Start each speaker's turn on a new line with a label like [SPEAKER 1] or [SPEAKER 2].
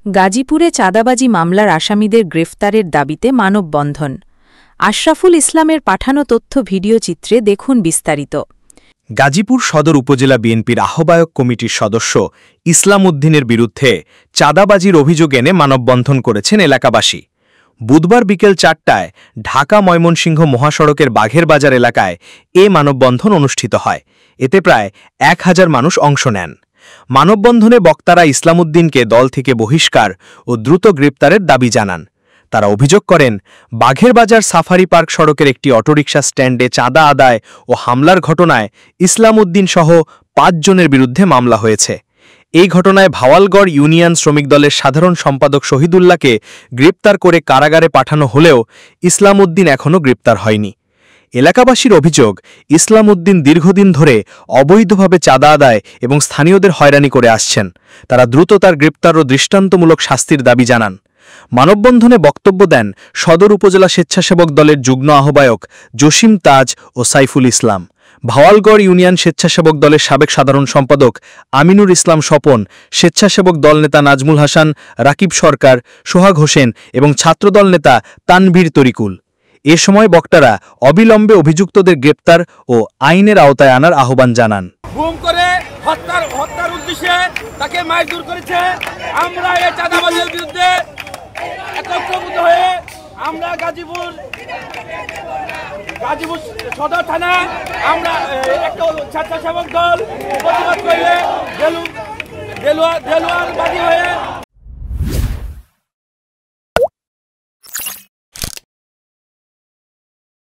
[SPEAKER 1] গাজীপুরে চাঁদাবাজি মামলার আসামিদের গ্রেফতারের দাবিতে মানববন্ধন। আশরাফুল ইসলামের পাঠানো তথ্য ভিডিওচিত্রে দেখুন বিস্তারিত।
[SPEAKER 2] গাজীপুর সদর উপজেলা বিএনপির আহ্বায়ক কমিটির সদস্য ইসলাম উদ্দিনের বিরুদ্ধে চাঁদাবাজির অভিযোগ এনে মানববন্ধন করেছেন এলাকাবাসী। বুধবার বিকেল ৪টায় ঢাকা ময়মনসিংহ মহাসড়কের বাঘের বাজার এলাকায় এ মানববন্ধন অনুষ্ঠিত হয়। এতে প্রায় ১,০০০ মানুষ অংশ নেন। মানববন্ধনে বক্তারা ইসলাম উদ্দিনকে দল থেকে বহিষ্কার ও দ্রুত গ্রেপ্তারের দাবি জানান। তারা অভিযোগ করেন, বাঘের বাজার সাফারি পার্ক সড়কের একটি অটোরিকশা স্ট্যান্ডে চাঁদা আদায় ও হামলার ঘটনায় ইসলাম উদ্দিন সহ ৫ জনের বিরুদ্ধে মামলা হয়েছে। এই ঘটনায় ভাওয়ালগড় ইউনিয়ন শ্রমিক দলের সাধারণ সম্পাদক শহীদুল্লাহকে গ্রেপ্তার করে কারাগারে পাঠানো হলেও ইসলাম উদ্দিন এখনও গ্রেপ্তার হয়নি। এলাকাবাসীর অভিযোগ, ইসলাম উদ্দিন দীর্ঘদিন ধরে অবৈধভাবে চাঁদা আদায় এবং স্থানীয়দের হয়রানি করে আসছেন। তারা দ্রুত তার গ্রেপ্তার ও দৃষ্টান্তমূলক শাস্তির দাবি জানান। মানববন্ধনে বক্তব্য দেন সদর উপজেলা স্বেচ্ছাসেবক দলের যুগ্ম আহ্বায়ক জসিম তাজ ও সাইফুল ইসলাম, ভাওয়ালগড় ইউনিয়ন স্বেচ্ছাসেবক দলের সাবেক সাধারণ সম্পাদক আমিনুর ইসলাম স্বপন, স্বেচ্ছাসেবক দল নেতা নাজমুল হাসান, রাকিব সরকার, সোহাগ হোসেন এবং ছাত্রদল নেতা তানভীর তরিকুল। এ সময় বক্তারা অবিলম্বে অভিযুক্তদের গ্রেপ্তার ও আইনের আওতায় আনার আহ্বান জানান।
[SPEAKER 3] গুম করে হত্যার উদ্দেশ্যে তাকে মারধর করেছে। আমরা এই চাঁদাবাজের বিরুদ্ধে একত্রীভূত হয়ে আমরা গাজীপুর সদর থানা আমরা একটা স্বেচ্ছাসেবক দল প্রতিবাদ করে দেলোয়ারবাদী হয়ে